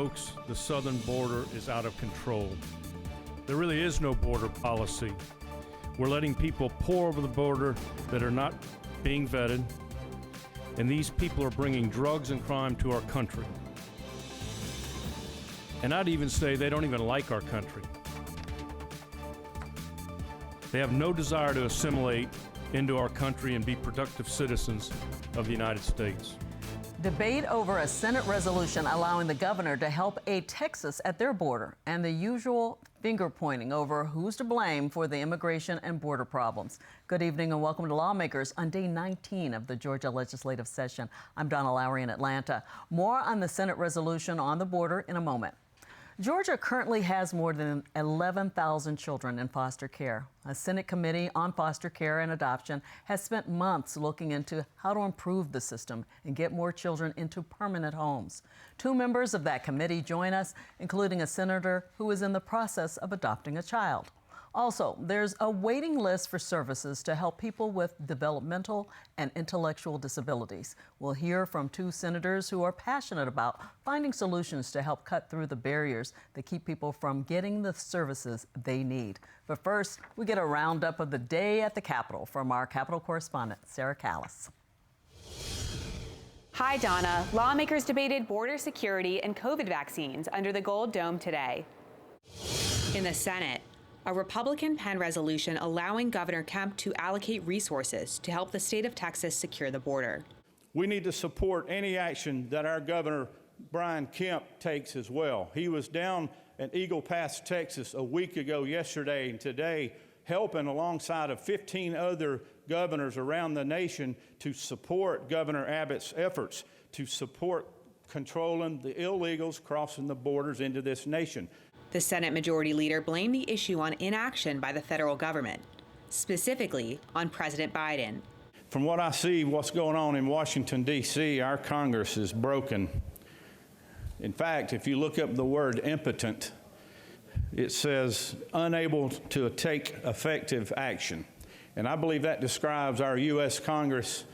folks, the southern border is out of control. There really is no border policy. We're letting people pour over the border that are not being vetted, and these people are bringing drugs and crime to our country. And I'd even say they don't even like our country. They have no desire to assimilate into our country and be productive citizens of the United States. Debate over a Senate resolution allowing the governor to help aid Texas at their border, and the usual finger pointing over who's to blame for the immigration and border problems. Good evening and welcome to Lawmakers on day 19 of the Georgia legislative session. I'm Donna Lowry in Atlanta. More on the Senate resolution on the border in a moment. Georgia currently has more than 11,000 children in foster care. A Senate committee on foster care and adoption has spent months looking into how to improve the system and get more children into permanent homes. Two members of that committee join us, including a senator who is in the process of adopting a child. Also, there's a waiting list for services to help people with developmental and intellectual disabilities. We'll hear from two senators who are passionate about finding solutions to help cut through the barriers that keep people from getting the services they need. But first, we get a roundup of the day at the Capitol from our Capitol correspondent, Sarah Callis. Hi, Donna. Lawmakers debated border security and COVID vaccines under the Gold Dome today. In the Senate, a Republican-penned resolution allowing Governor Kemp to allocate resources to help the state of Texas secure the border. We need to support any action that our Governor Brian Kemp takes as well. He was down at Eagle Pass, Texas a week ago yesterday and today, helping alongside of 15 other governors around the nation to support Governor Abbott's efforts to support controlling the illegals crossing the borders into this nation. The Senate Majority Leader blamed the issue on inaction by the federal government, specifically on President Biden. From what I see, what's going on in Washington, D.C., our Congress is broken. In fact, if you look up the word impotent, it says unable to take effective action. And I believe that describes our U.S. Congress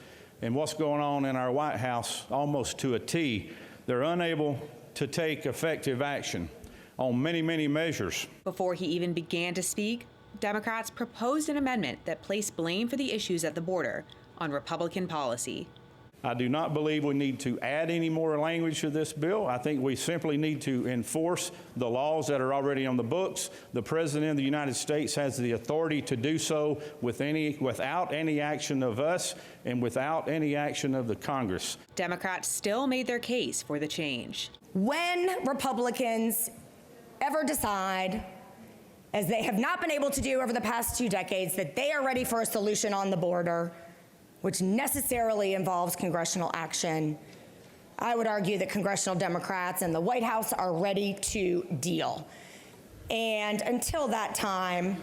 and what's going on in our White House almost to a T. They're unable to take effective action on many, many measures. Before he even began to speak, Democrats proposed an amendment that placed blame for the issues at the border on Republican policy. I do not believe we need to add any more language to this bill. I think we simply need to enforce the laws that are already on the books. The President of the United States has the authority to do so without any action of us and without any action of the Congress. Democrats still made their case for the change. When Republicans ever decide, as they have not been able to do over the past 2 decades, that they are ready for a solution on the border, which necessarily involves congressional action, I would argue that congressional Democrats and the White House are ready to deal. And until that time,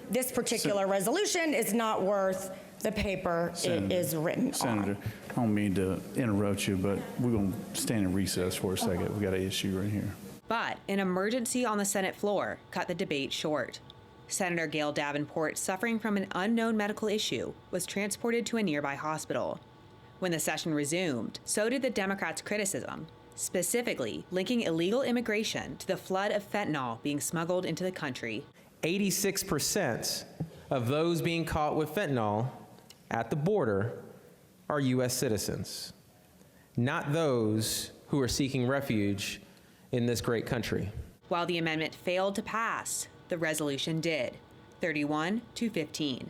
this particular resolution is not worth the paper it is written Senator, on. I don't mean to interrupt you, but we're going to stand in recess for a second. We got an issue right here. But an emergency on the Senate floor cut the debate short. Senator Gail Davenport, suffering from an unknown medical issue, was transported to a nearby hospital. When the session resumed, so did the Democrats' criticism, specifically linking illegal immigration to the flood of fentanyl being smuggled into the country. 86% of those being caught with fentanyl at the border are U.S. citizens, not those who are seeking refuge in this great country. While the amendment failed to pass, the resolution did, 31-15.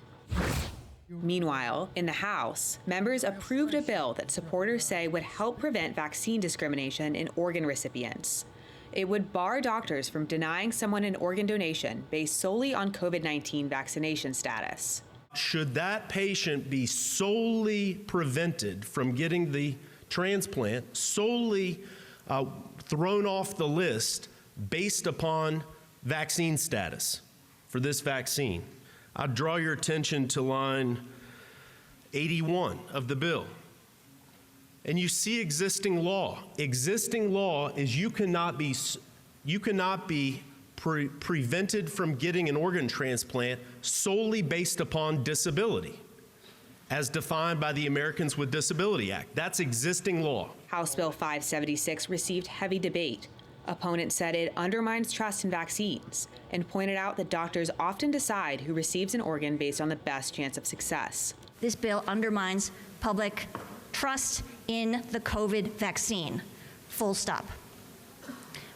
Meanwhile, in the House, members approved a bill that supporters say would help prevent vaccine discrimination in organ recipients. It would bar doctors from denying someone an organ donation based solely on COVID-19 vaccination status. Should that patient be solely prevented from getting the transplant, solely thrown off the list based upon vaccine status for this vaccine? I'd draw your attention to line 81 of the bill. And you see existing law. Existing law is you cannot be prevented from getting an organ transplant solely based upon disability, as defined by the Americans with Disability Act. That's existing law. House Bill 576 received heavy debate. Opponents said it undermines trust in vaccines and pointed out that doctors often decide who receives an organ based on the best chance of success. This bill undermines public trust in the COVID vaccine. Full stop.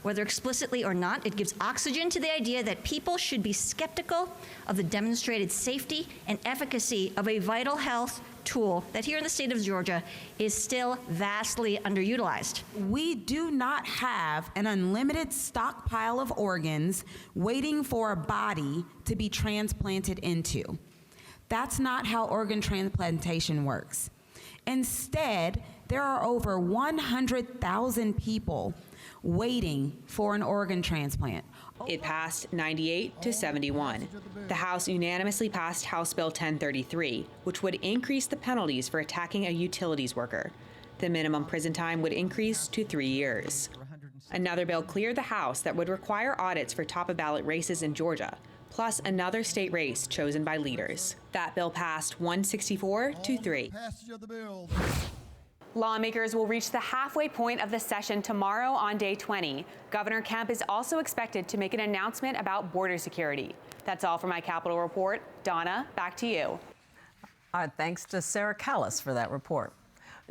Whether explicitly or not, it gives oxygen to the idea that people should be skeptical of the demonstrated safety and efficacy of a vital health tool that here in the state of Georgia is still vastly underutilized. We do not have an unlimited stockpile of organs waiting for a body to be transplanted into. That's not how organ transplantation works. Instead, there are over 100,000 people waiting for an organ transplant. It passed 98 to 71. The House unanimously passed House Bill 1033, which would increase the penalties for attacking a utilities worker. The minimum prison time would increase to 3 years. Another bill cleared the House that would require audits for top-of-ballot races in Georgia, plus another state race chosen by leaders. That bill passed 164 to 3. Lawmakers will reach the halfway point of the session tomorrow on day 20. Governor Kemp is also expected to make an announcement about border security. That's all for my Capitol Report. Donna, back to you. All right, thanks to Sarah Callis for that report.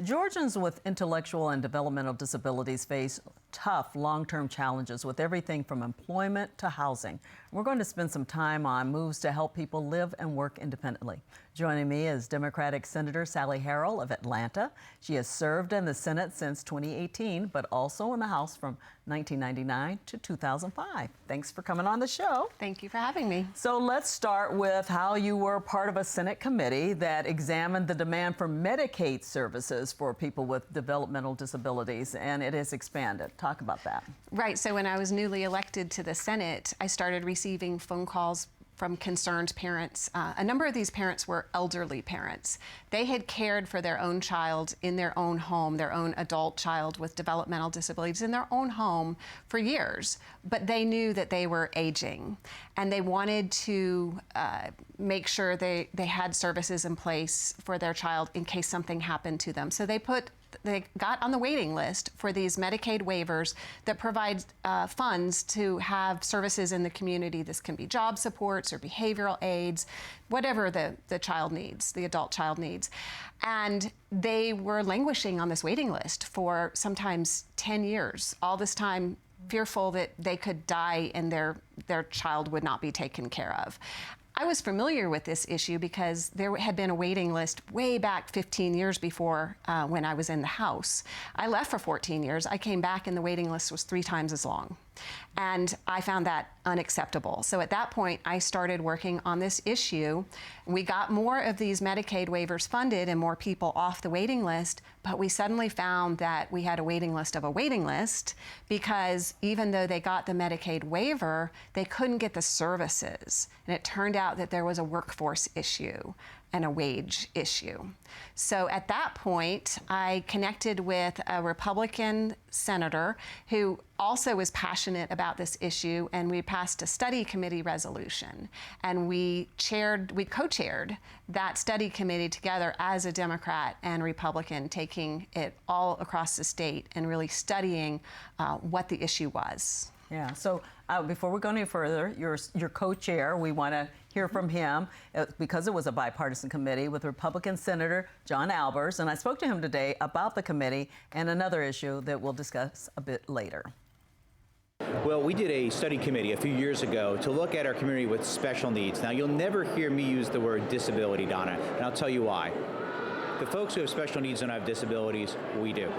Georgians with intellectual and developmental disabilities face tough long-term challenges with everything from employment to housing. We're going to spend some time on moves to help people live and work independently. Joining me is Democratic Senator Sally Harrell of Atlanta. She has served in the Senate since 2018, but also in the House from 1999 to 2005. Thanks for coming on the show. Thank you for having me. So let's start with how you were part of a Senate committee that examined the demand for Medicaid services for people with developmental disabilities, and it has expanded. Talk about that. Right, so when I was newly elected to the Senate, I started receiving phone calls from concerned parents. A number of these parents were elderly parents. They had cared for their own child in their own home, their own adult child with developmental disabilities in their own home for years, but they knew that they were aging and they wanted to make sure they had services in place for their child in case something happened to them. So they got on the waiting list for these Medicaid waivers that provide funds to have services in the community. This can be job supports or behavioral aids, whatever the child needs, the adult child needs. And they were languishing on this waiting list for sometimes 10 years, all this time fearful that they could die and their child would not be taken care of. I was familiar with this issue because there had been a waiting list way back 15 years before when I was in the House. I left for 14 years. I came back and the waiting list was 3 times as long. And I found that unacceptable. So at that point, I started working on this issue. We got more of these Medicaid waivers funded and more people off the waiting list, but we suddenly found that we had a waiting list of a waiting list because even though they got the Medicaid waiver, they couldn't get the services. And it turned out that there was a workforce issue and a wage issue. So at that point, I connected with a Republican senator who also was passionate about this issue, and we passed a study committee resolution. And we co-chaired that study committee together as a Democrat and Republican, taking it all across the state and really studying what the issue was. Yeah, so before we go any further, your co-chair, we want to hear from him because it was a bipartisan committee with Republican Senator John Albers, and I spoke to him today about the committee and another issue that we'll discuss a bit later. Well, we did a study committee a few years ago to look at our community with special needs. Now, you'll never hear me use the word disability, Donna, and I'll tell you why. The folks who have special needs don't have disabilities, we do.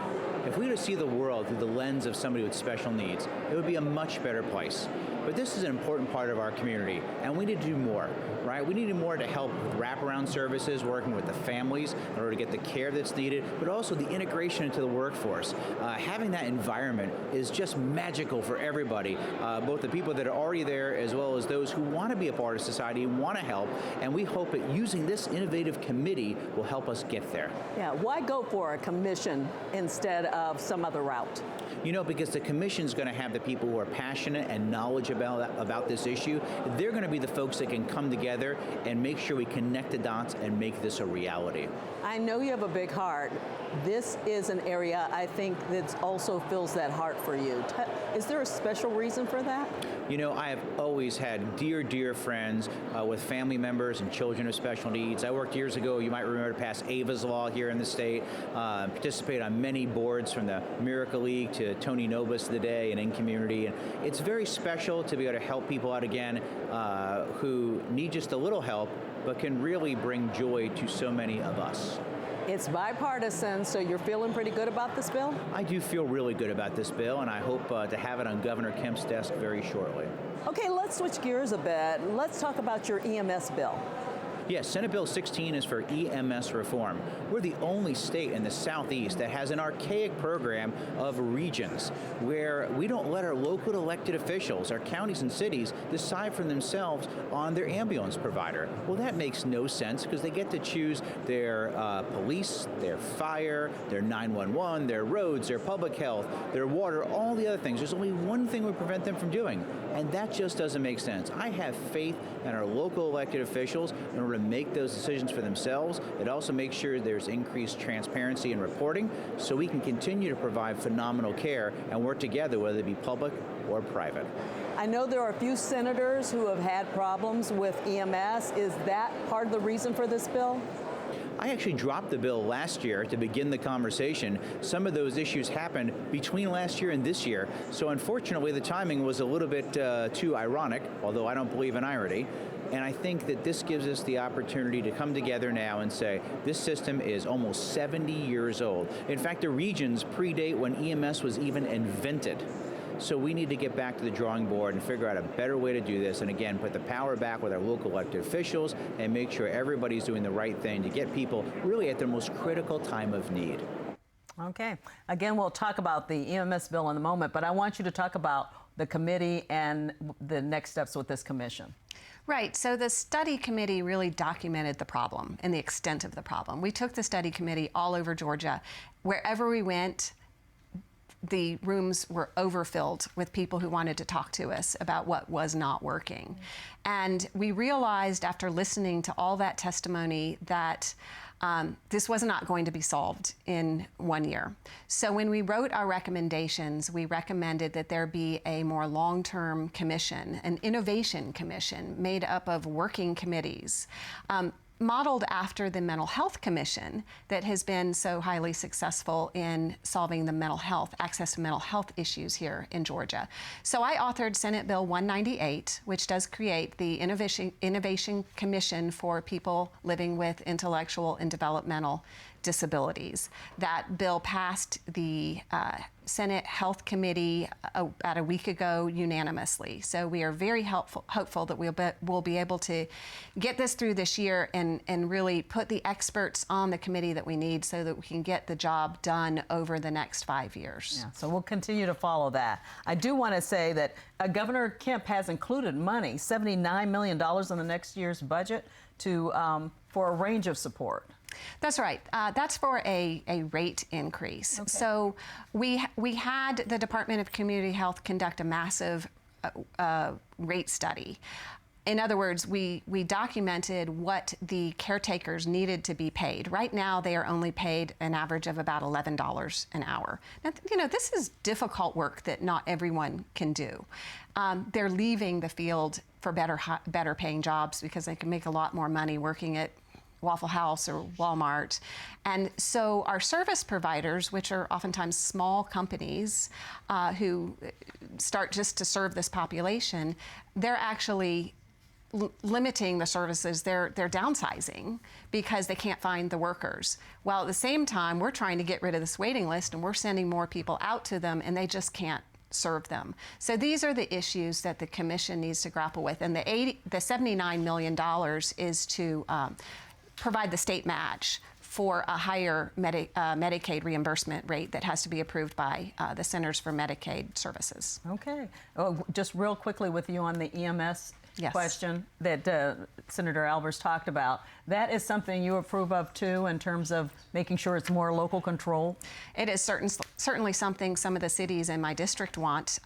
If we were to see the world through the lens of somebody with special needs, it would be a much better place. But this is an important part of our community, and we need to do more, right? We need to do more to help with wraparound services, working with the families in order to get the care that's needed, but also the integration into the workforce. Having that environment is just magical for everybody, both the people that are already there as well as those who want to be a part of society and want to help, and we hope that using this innovative committee will help us get there. Yeah, why go for a commission instead of of some other route? You know, because the commission's going to have the people who are passionate and knowledgeable about this issue. They're going to be the folks that can come together and make sure we connect the dots and make this a reality. I know you have a big heart. This is an area I think that also fills that heart for you. Is there a special reason for that? You know, I have always had dear, dear friends with family members and children with special needs. I worked years ago, you might remember, to pass Ava's Law here in the state, participated on many boards from the Miracle League to Tony Nobis of the day and in community. And it's very special to be able to help people out again who need just a little help, but can really bring joy to so many of us. It's bipartisan, so you're feeling pretty good about this bill? I do feel really good about this bill, and I hope to have it on Governor Kemp's desk very shortly. Okay, let's switch gears a bit. Let's talk about your EMS bill. Yes, Senate Bill 16 is for EMS reform. We're the only state in the Southeast that has an archaic program of regions where we don't let our local elected officials, our counties and cities, decide for themselves on their ambulance provider. Well, that makes no sense because they get to choose their police, their fire, their 911, their roads, their public health, their water, all the other things. There's only one thing we prevent them from doing, and that just doesn't make sense. I have faith in our local elected officials in order to make those decisions for themselves. It also makes sure there's increased transparency and reporting so we can continue to provide phenomenal care and work together, whether it be public or private. I know there are a few senators who have had problems with EMS. Is that part of the reason for this bill? I actually dropped the bill last year to begin the conversation. Some of those issues happened between last year and this year, so unfortunately the timing was a little bit too ironic, although I don't believe in irony. And I think that this gives us the opportunity to come together now and say, this system is almost 70 years old. In fact, the regions predate when EMS was even invented. So we need to get back to the drawing board and figure out a better way to do this. And again, put the power back with our local elected officials and make sure everybody's doing the right thing to get people really at their most critical time of need. Okay. Again, we'll talk about the EMS bill in a moment, but I want you to talk about the committee and the next steps with this commission. Right, so the study committee really documented the problem and the extent of the problem. We took the study committee all over Georgia. Wherever we went, the rooms were overfilled with people who wanted to talk to us about what was not working. And we realized after listening to all that testimony that this was not going to be solved in 1 year. So when we wrote our recommendations, we recommended that there be a more long-term commission, an innovation commission made up of working committees, modeled after the Mental Health Commission that has been so highly successful in solving the mental health, access to mental health issues here in Georgia. So I authored Senate Bill 198, which does create the Innovation Commission for people living with intellectual and developmental disabilities. That bill passed the Senate Health Committee about a week ago unanimously. So we are very hopeful that we'll be able to get this through this year and really put the experts on the committee that we need so that we can get the job done over the next 5 years. Yeah, so we'll continue to follow that. I do want to say that Governor Kemp has included money, $79 million in the next year's budget for a range of support. That's right. That's for a rate increase. Okay. So we had the Department of Community Health conduct a massive rate study. In other words, we documented what the caretakers needed to be paid. Right now, they are only paid an average of about $11 an hour. Now, you know, this is difficult work that not everyone can do. They're leaving the field for better paying jobs because they can make a lot more money working at Waffle House or Walmart. And so our service providers, which are oftentimes small companies who start just to serve this population, they're actually limiting the services. They're downsizing because they can't find the workers. While at the same time, we're trying to get rid of this waiting list and we're sending more people out to them and they just can't serve them. So these are the issues that the commission needs to grapple with. And the $79 million is to provide the state match for a higher Medicaid reimbursement rate that has to be approved by the Centers for Medicaid Services. Okay. Oh, just real quickly with you on the EMS Yes. question that Senator Albers talked about, that is something you approve of too in terms of making sure it's more local control? It is certainly something some of the cities in my district want.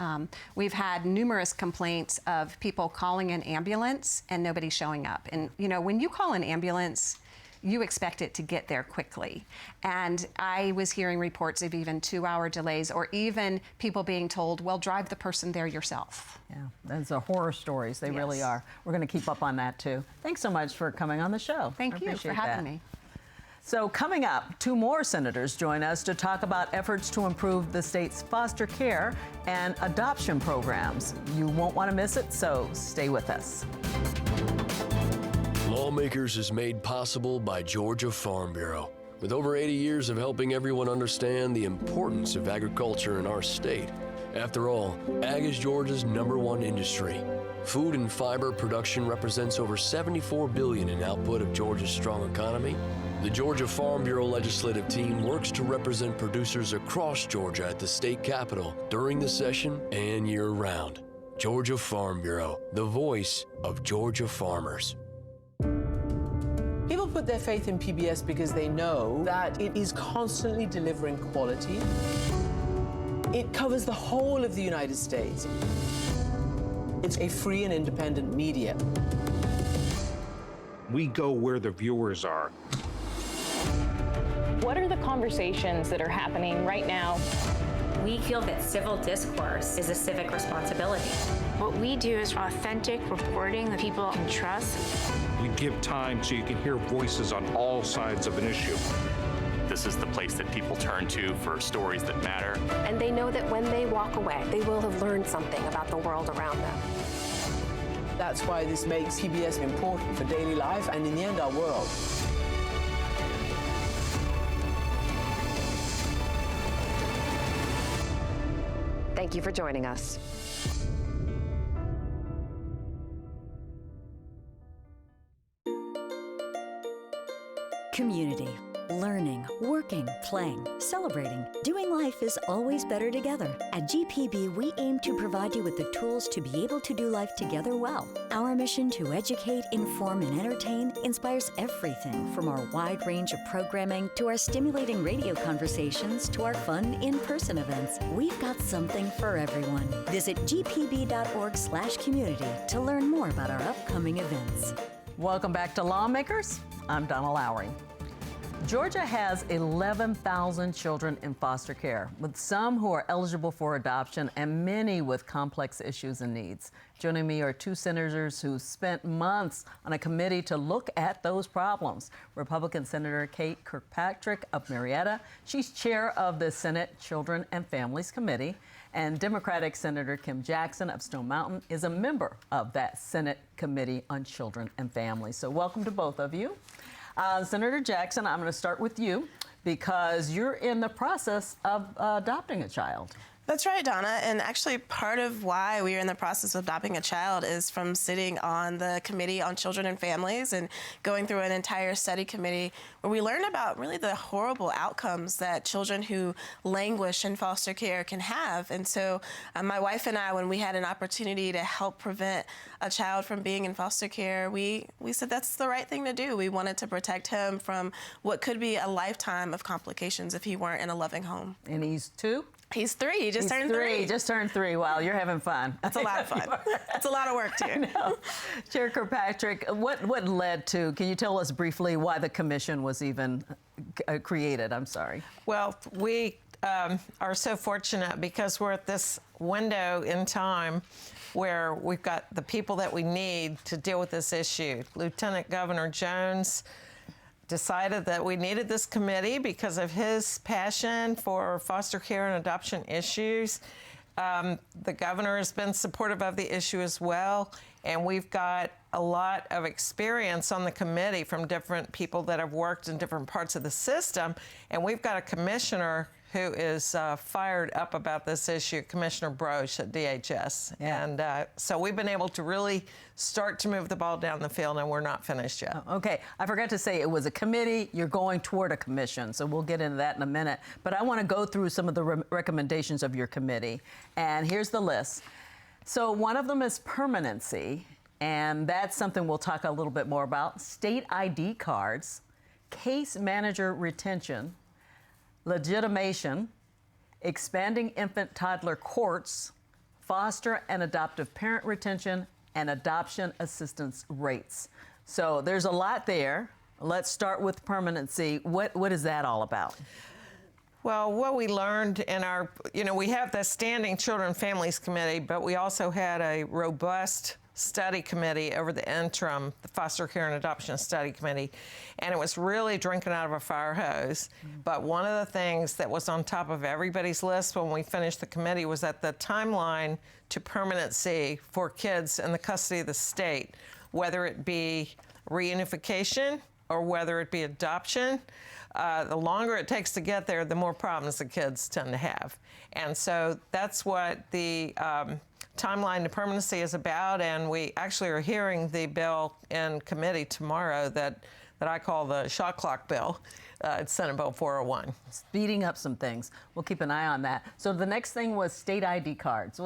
We've had numerous complaints of people calling an ambulance and nobody showing up. And you know, when you call an ambulance, you expect it to get there quickly. And I was hearing reports of even 2-hour delays, or even people being told, well, drive the person there yourself. Yeah, those are horror stories. They really are. We're going to keep up on that too. Thanks so much for coming on the show. Thank you for having me. So coming up, 2 more senators join us to talk about efforts to improve the state's foster care and adoption programs. You won't want to miss it, so stay with us. Lawmakers is made possible by Georgia Farm Bureau. With over 80 years of helping everyone understand the importance of agriculture in our state. After all, ag is Georgia's #1 industry. Food and fiber production represents over $74 billion in output of Georgia's strong economy. The Georgia Farm Bureau legislative team works to represent producers across Georgia at the state capitol during the session and year-round. Georgia Farm Bureau, the voice of Georgia farmers. People put their faith in PBS because they know that it is constantly delivering quality. It covers the whole of the United States. It's a free and independent media. We go where the viewers are. What are the conversations that are happening right now? We feel that civil discourse is a civic responsibility. What we do is authentic reporting that people can trust. We give time so you can hear voices on all sides of an issue. This is the place that people turn to for stories that matter. And they know that when they walk away, they will have learned something about the world around them. That's why this makes PBS important for daily life and, in the end, our world. Thank you for joining us. Community. Learning, working, playing, celebrating. Doing life is always better together. At GPB, we aim to provide you with the tools to be able to do life together well. Our mission to educate, inform, and entertain inspires everything from our wide range of programming to our stimulating radio conversations to our fun in-person events. We've got something for everyone. Visit gpb.org/community to learn more about our upcoming events. Welcome back to Lawmakers. I'm Donna Lowry. Georgia has 11,000 children in foster care, with some who are eligible for adoption and many with complex issues and needs. Joining me are 2 senators who spent months on a committee to look at those problems. Republican Senator Kate Kirkpatrick of Marietta, she's chair of the Senate Children and Families Committee, and Democratic Senator Kemp Jackson of Stone Mountain is a member of that Senate Committee on Children and Families. So welcome to both of you. Senator Jackson, I'm going to start with you because you're in the process of adopting a child. That's right, Donna. And actually, part of why we are in the process of adopting a child is from sitting on the Committee on Children and Families and going through an entire study committee where we learned about really the horrible outcomes that children who languish in foster care can have. And so my wife and I, when we had an opportunity to help prevent a child from being in foster care, we said that's the right thing to do. We wanted to protect him from what could be a lifetime of complications if he weren't in a loving home. And he's 2? He's 3. He just turned 3. He just turned 3. Wow, you're having fun. It's a lot of fun. It's a lot of work, too. Chair Kirkpatrick, what led to, can you tell us briefly why the commission was even created? I'm sorry. Well, we are so fortunate because we're at this window in time where we've got the people that we need to deal with this issue. Lieutenant Governor Jones decided that we needed this committee because of his passion for foster care and adoption issues. The governor has been supportive of the issue as well, and we've got a lot of experience on the committee from different people that have worked in different parts of the system, and we've got a commissioner who is fired up about this issue, Commissioner Broche at DHS. Yeah. And so we've been able to really start to move the ball down the field, and we're not finished yet. Okay, I forgot to say it was a committee. You're going toward a commission, so we'll get into that in a minute. But I want to go through some of the recommendations of your committee, and here's the list. So one of them is permanency, And that's something we'll talk a little bit more about. State ID cards, case manager retention, legitimation, expanding infant toddler courts, foster and adoptive parent retention, and adoption assistance rates. So there's a lot there. Let's start with permanency. What is that all about? Well, what we learned in our, we have the Standing Children and Families Committee, but we also had a robust study committee over the interim, the Foster Care and Adoption Study Committee, and it was really drinking out of a fire hose. But one of the things that was on top of everybody's list when we finished the committee was that the timeline to permanency for kids in the custody of the state, whether it be reunification or whether it be adoption, the longer it takes to get there, the more problems the kids tend to have. And so that's what the timeline to permanency is about, and we actually are hearing the bill in committee tomorrow that I call the shot clock bill. It's Senate Bill 401. Speeding up some things. We'll keep an eye on that. So the next thing was state ID cards.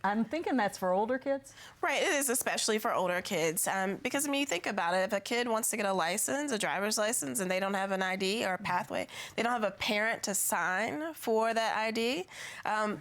I'm thinking that's for older kids? Right, it is especially for older kids because, you think about it, if a kid wants to get a license, a driver's license, and they don't have an ID or a pathway, they don't have a parent to sign for that ID,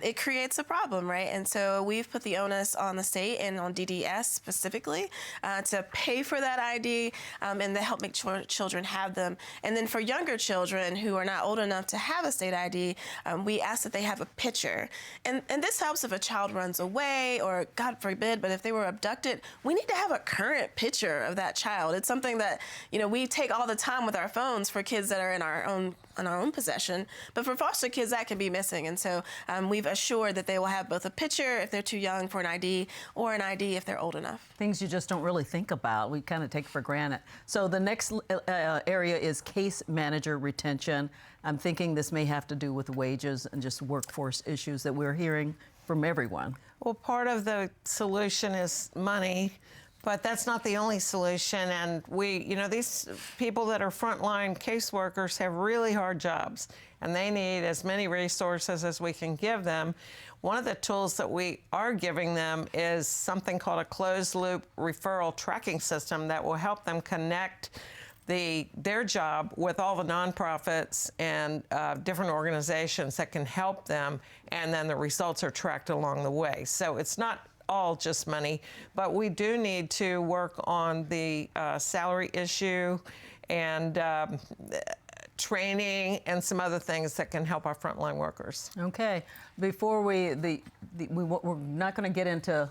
it creates a problem, right? And so we've put the onus on the state and on DDS specifically to pay for that ID and to help make children have them. And then for younger children who are not old enough to have a state ID, we ask that they have a picture. And this helps if a child runs away or, God forbid, but if they were abducted, we need to have a current picture of that child. It's something that, we take all the time with our phones for kids that are in our own possession, but for foster kids that can be missing. And so we've assured that they will have both a picture if they're too young for an ID or an ID if they're old enough. Things you just don't really think about. We kind of take for granted. So the next area is case manager retention. I'm thinking this may have to do with wages and just workforce issues that we're hearing from everyone. Well, part of the solution is money, but that's not the only solution. And these people that are frontline caseworkers have really hard jobs, and they need as many resources as we can give them. One of the tools that we are giving them is something called a closed-loop referral tracking system that will help them connect their job with all the nonprofits and different organizations that can help them, and then the results are tracked along the way. So it's not all just money, but we do need to work on the salary issue and training and some other things that can help our frontline workers. Okay, before we're not going to get into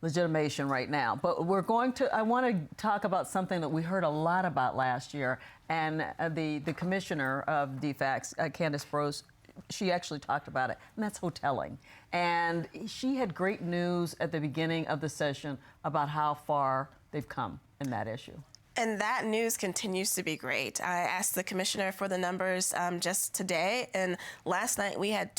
legitimation right now, but I want to talk about something that we heard a lot about last year, and the commissioner of DFACS, Candace Brose, she actually talked about it, and that's hoteling. And she had great news at the beginning of the session about how far they've come in that issue. And that news continues to be great. I asked the commissioner for the numbers just today, and last night we had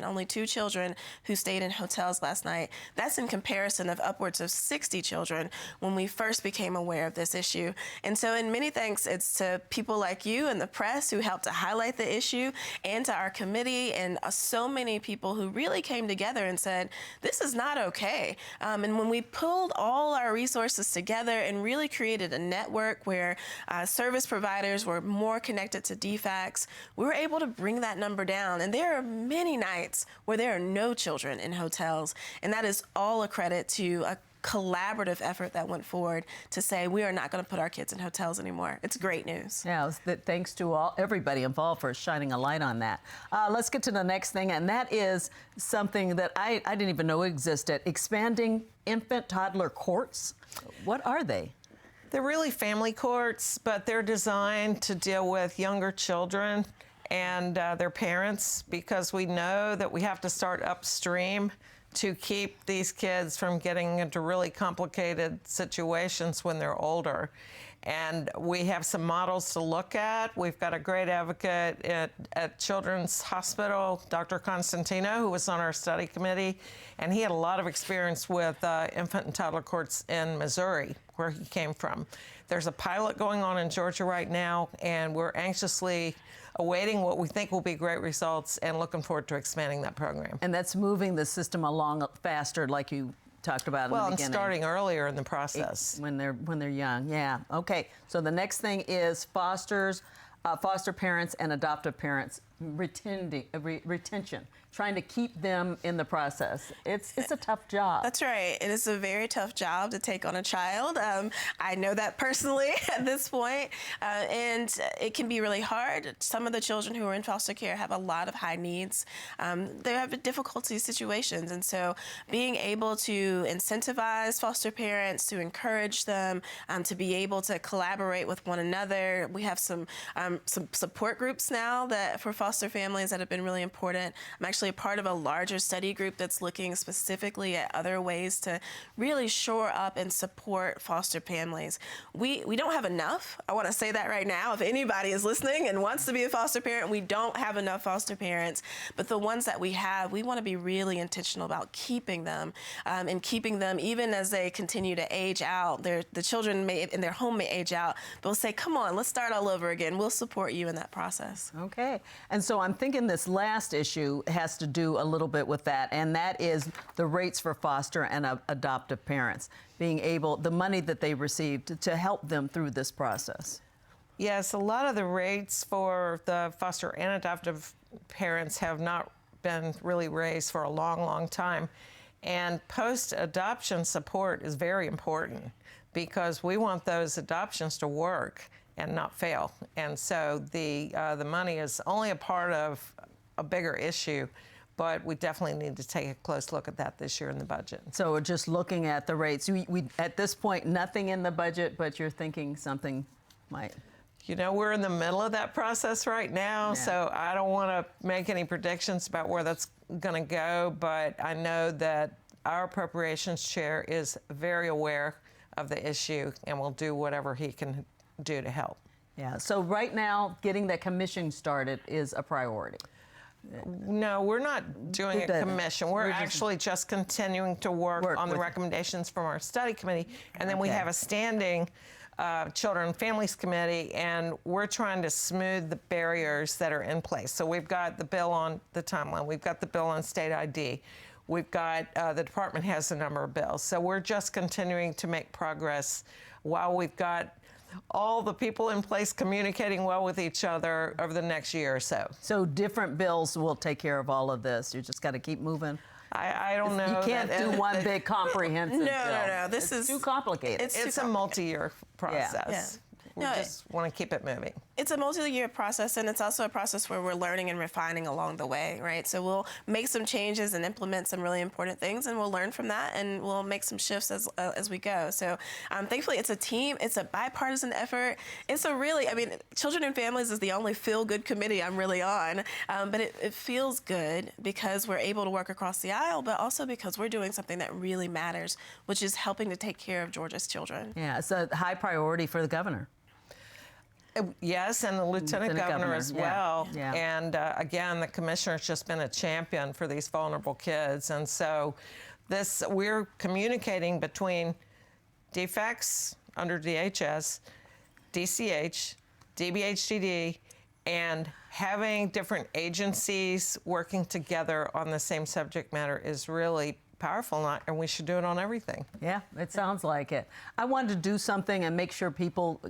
only two children who stayed in hotels last night. That's in comparison of upwards of 60 children when we first became aware of this issue. And so in many thanks, it's to people like you and the press who helped to highlight the issue, and to our committee and so many people who really came together and said, this is not okay. And when we pulled all our resources together and really created a network where service providers were more connected to DFACS, we were able to bring that number down. And there are many nights where there are no children in hotels, and that is all a credit to a collaborative effort that went forward to say we are not going to put our kids in hotels anymore. It's great news. Yeah, thanks to everybody involved for shining a light on that. Let's get to the next thing, and that is something that I didn't even know existed, expanding infant toddler courts. What are they? They're really family courts, but they're designed to deal with younger children and their parents, because we know that we have to start upstream to keep these kids from getting into really complicated situations when they're older. And we have some models to look at. We've got a great advocate at Children's Hospital, Dr. Constantino, who was on our study committee, and he had a lot of experience with infant and toddler courts in Missouri, where he came from. There's a pilot going on in Georgia right now, and we're anxiously awaiting what we think will be great results and looking forward to expanding that program. And that's moving the system along faster, like you talked about in the Well, and beginning. starting earlier in the process. When they're young, yeah. Okay, so the next thing is foster parents and adoptive parents retention, trying to keep them in the process. It's a tough job. That's right. It is a very tough job to take on a child. I know that personally at this point, and it can be really hard. Some of the children who are in foster care have a lot of high needs. They have difficulty situations, and so being able to incentivize foster parents, to encourage them, to be able to collaborate with one another. We have some support groups now that for foster families that have been really important. I'm actually a part of a larger study group that's looking specifically at other ways to really shore up and support foster families. We don't have enough. I want to say that right now. If anybody is listening and wants to be a foster parent, we don't have enough foster parents. But the ones that we have, we want to be really intentional about keeping them and keeping them even as they continue to age out. The children in their home may age out, but we'll say, come on, let's start all over again. We'll support you in that process. Okay. And so I'm thinking this last issue has to do a little bit with that, and that is the rates for foster and adoptive parents, being able, the money that they receive to help them through this process. Yes, a lot of the rates for the foster and adoptive parents have not been really raised for a long, long time. And post-adoption support is very important because we want those adoptions to work and not fail. And so the money is only a part of a bigger issue, but we definitely need to take a close look at that this year in the budget. So we're just looking at the rates. We at this point, nothing in the budget, but you're thinking something might. You know, we're in the middle of that process right now, so I don't want to make any predictions about where that's going to go, but I know that our appropriations chair is very aware of the issue and will do whatever he can do to help. Yeah, so right now, getting that commission started is a priority. No, we're not doing a commission. We're actually just continuing to work on the recommendations from our study committee, and then we have a standing Children and Families Committee, and we're trying to smooth the barriers that are in place. So we've got the bill on the timeline. We've got the bill on state ID. We've got, the department has a number of bills. So we're just continuing to make progress while we've got all the people in place communicating well with each other over the next year or so. So different bills will take care of all of this. You just got to keep moving. I don't know. You can't do one big comprehensive bill. No. This is too complicated. It's a multi-year process. We just want to keep it moving. It's a multi-year process, and it's also a process where we're learning and refining along the way, right? So we'll make some changes and implement some really important things, and we'll learn from that, and we'll make some shifts as we go. So thankfully, it's a team. It's a bipartisan effort. It's a really, Children and Families is the only feel-good committee I'm really on, but it feels good because we're able to work across the aisle, but also because we're doing something that really matters, which is helping to take care of Georgia's children. Yeah, it's a high priority for the governor. Yes, and the lieutenant governor as well. Yeah. And again, the commissioner's just been a champion for these vulnerable kids. And so we're communicating between defects under DHS, DCH, DBHDD, and having different agencies working together on the same subject matter is really powerful, and we should do it on everything. Yeah, it sounds like it. I wanted to do something and make sure people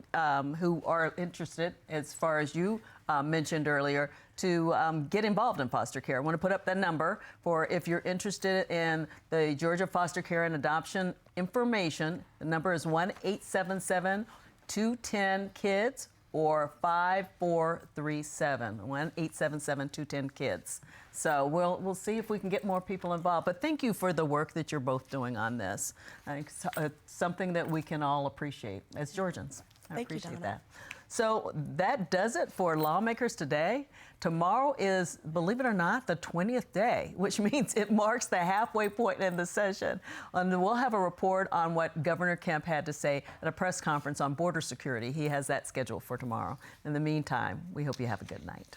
who are interested, as far as you mentioned earlier, to get involved in foster care. I want to put up the number for if you're interested in the Georgia foster care and adoption information. The number is 1-877-210-KIDS or 5437, 1-877-210-KIDS. So we'll see if we can get more people involved. But thank you for the work that you're both doing on this. I think it's something that we can all appreciate as Georgians. I appreciate that. So that does it for Lawmakers Today. Tomorrow is, believe it or not, the 20th day, which means it marks the halfway point in the session. And we'll have a report on what Governor Kemp had to say at a press conference on border security. He has that scheduled for tomorrow. In the meantime, we hope you have a good night.